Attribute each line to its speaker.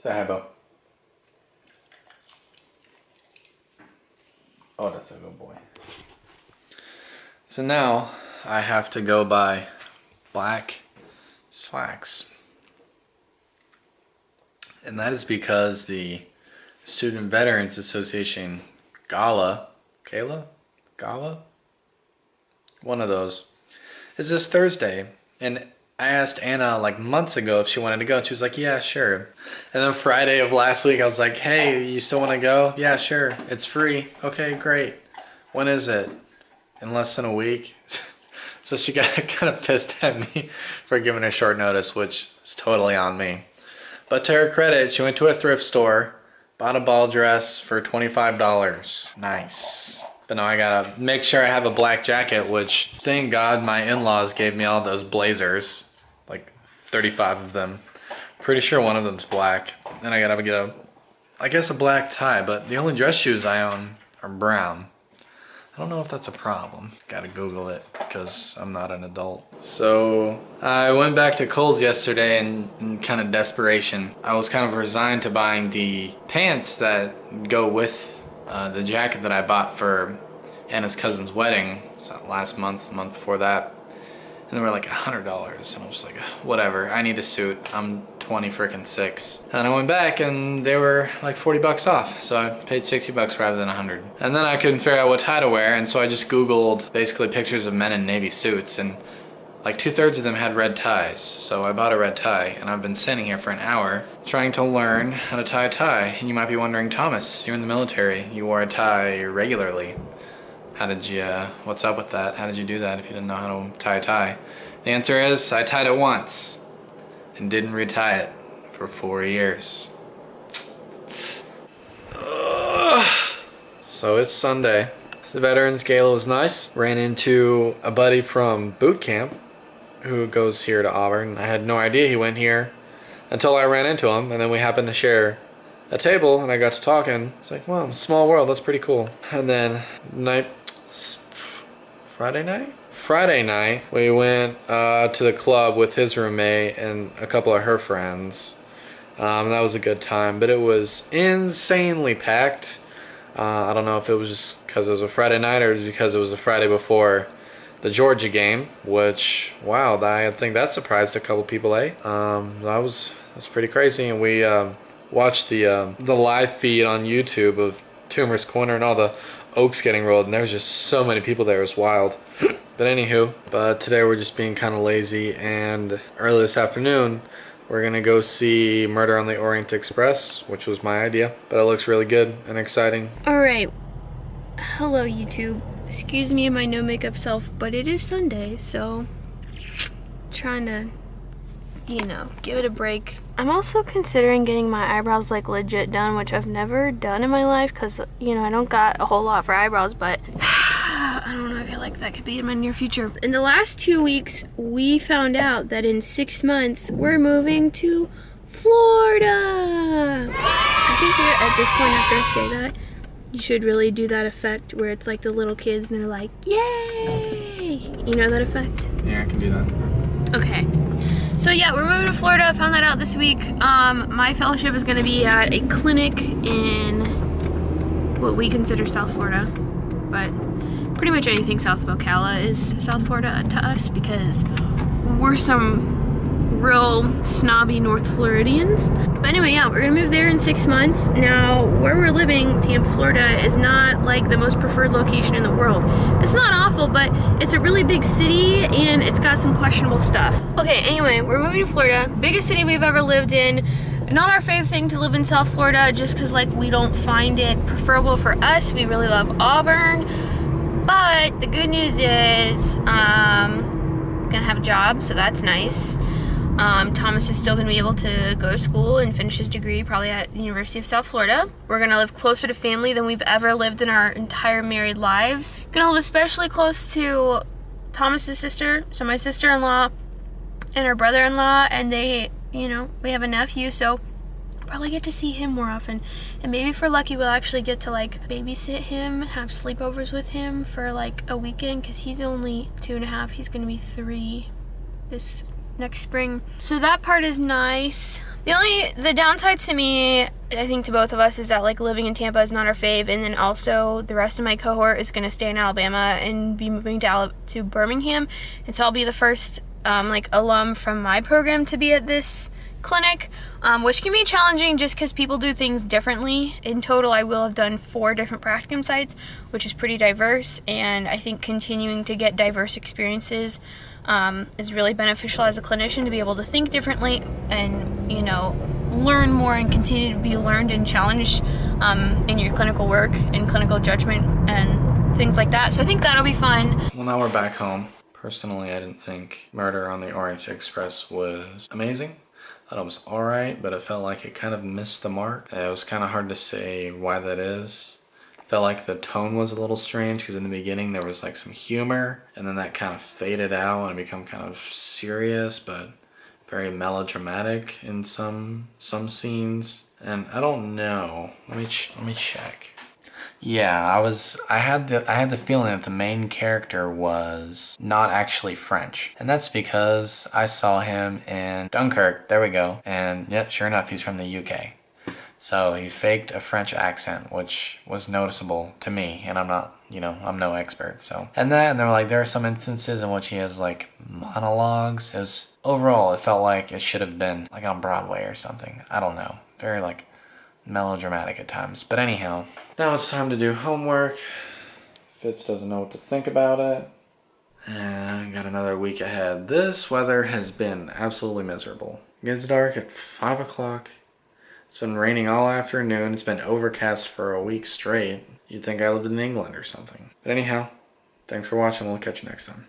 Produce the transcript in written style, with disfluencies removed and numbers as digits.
Speaker 1: Say hi, Bo. Oh, that's a good boy. So now I have to go buy black slacks. And that is because the Student Veterans Association Gala, one of those, is this Thursday. And I asked Anna like months ago if she wanted to go, and she was like, yeah, sure. And then Friday of last week, I was like, hey, you still want to go? Yeah, sure. It's free. Okay, great. When is it? In less than a week. So she got kind of pissed at me for giving her short notice, which is totally on me. But to her credit, she went to a thrift store, bought a ball dress for $25. Nice. But now I gotta make sure I have a black jacket, which thank God my in-laws gave me all those blazers, like 35 of them. Pretty sure one of them's black. And I gotta get a black tie, but the only dress shoes I own are brown. I don't know if that's a problem. Gotta Google it because I'm not an adult. So I went back to Kohl's yesterday in kind of desperation. I was kind of resigned to buying the pants that go with the jacket that I bought for Anna's cousin's wedding. So last month, the month before that. And they were like $100, and I was like, whatever, I need a suit. I'm 26. And I went back and they were like 40 bucks off. So I paid 60 bucks rather than 100. And then I couldn't figure out what tie to wear, and so I just Googled basically pictures of men in navy suits, and like 2/3 of them had red ties. So I bought a red tie, and I've been sitting here for an hour trying to learn how to tie a tie. And you might be wondering, Thomas, you're in the military, you wore a tie regularly. How did you, what's up with that? How did you do that if you didn't know how to tie a tie? The answer is, I tied it once and didn't retie it for 4 years. So it's Sunday. The Veterans Gala was nice. Ran into a buddy from bootcamp who goes here to Auburn. I had no idea he went here until I ran into him, and then we happened to share a table and I got to talking. It's like, wow, small world, that's pretty cool. And then Friday night, we went to the club with his roommate and a couple of her friends. That was a good time, but it was insanely packed. I don't know if it was just because it was a Friday night or because it was the Friday before the Georgia game, which, wow, I think that surprised a couple people, eh? That's pretty crazy, and we watched the live feed on YouTube of Toomer's Corner and all the oaks getting rolled, and there was just so many people there. It was wild. But anywho, today we're just being kind of lazy, and early this afternoon we're gonna go see Murder on the Orient Express, which was my idea, but it looks really good and exciting.
Speaker 2: Alright, hello YouTube. Excuse me and my no makeup self, but it is Sunday, so trying to, you know, give it a break. I'm also considering getting my eyebrows like legit done, which I've never done in my life because, you know, I don't got a whole lot for eyebrows, but I don't know, I feel like that could be in my near future. In the last 2 weeks, we found out that in 6 months, we're moving to Florida. I think we're at this point, after I say that, you should really do that effect where it's like the little kids and they're like, yay! You know that effect?
Speaker 1: Yeah, I can do that.
Speaker 2: Okay. So yeah, we're moving to Florida. I found that out this week. My fellowship is gonna be at a clinic in what we consider South Florida, but pretty much anything south of Ocala is South Florida to us because we're some real snobby North Floridians. But anyway, yeah, we're gonna move there in 6 months. Now, where we're living, Tampa, Florida, is not like the most preferred location in the world. It's not awful, but it's a really big city and it's got some questionable stuff. Okay, anyway, we're moving to Florida. Biggest city we've ever lived in. Not our favorite thing to live in South Florida just because like we don't find it preferable for us. We really love Auburn. But the good news is I'm gonna have a job, so that's nice. Thomas is still gonna be able to go to school and finish his degree probably at the University of South Florida. We're gonna live closer to family than we've ever lived in our entire married lives. Gonna live especially close to Thomas's sister, so my sister-in-law and her brother-in-law, and they, you know, we have a nephew, so probably get to see him more often. And maybe if we're lucky, we'll actually get to like babysit him, have sleepovers with him for like a weekend, because he's only 2.5. He's gonna be 3 this next spring. So that part is nice, The downside to me, I think to both of us, is that like living in Tampa is not our fave, and then also the rest of my cohort is going to stay in Alabama and be moving to Birmingham, and so I'll be the first like alum from my program to be at this clinic, which can be challenging just because people do things differently. In total, I will have done 4 different practicum sites, which is pretty diverse, and I think continuing to get diverse experiences is really beneficial as a clinician, to be able to think differently and, you know, learn more and continue to be learned and challenged in your clinical work and clinical judgment and things like that. So I think that'll be fun.
Speaker 1: Well, now we're back home. Personally, I didn't think Murder on the Orient Express was amazing. I thought it was alright, but it felt like it kind of missed the mark. It was kind of hard to say why that is. Felt like the tone was a little strange because in the beginning there was like some humor, and then that kind of faded out and became kind of serious, but very melodramatic in some scenes. And I don't know. Let me check. Yeah, I had the feeling that the main character was not actually French. And that's because I saw him in Dunkirk. There we go. And yeah, sure enough, he's from the UK. So he faked a French accent, which was noticeable to me, and I'm not, you know, I'm no expert, so. And then there were like, there are some instances in which he has like monologues. Overall, it felt like it should have been like on Broadway or something. I don't know. Very like melodramatic at times. But anyhow, now it's time to do homework. Fitz doesn't know what to think about it. And got another week ahead. This weather has been absolutely miserable. It gets dark at 5 o'clock. It's been raining all afternoon. It's been overcast for a week straight. You'd think I lived in England or something. But anyhow, thanks for watching. We'll catch you next time.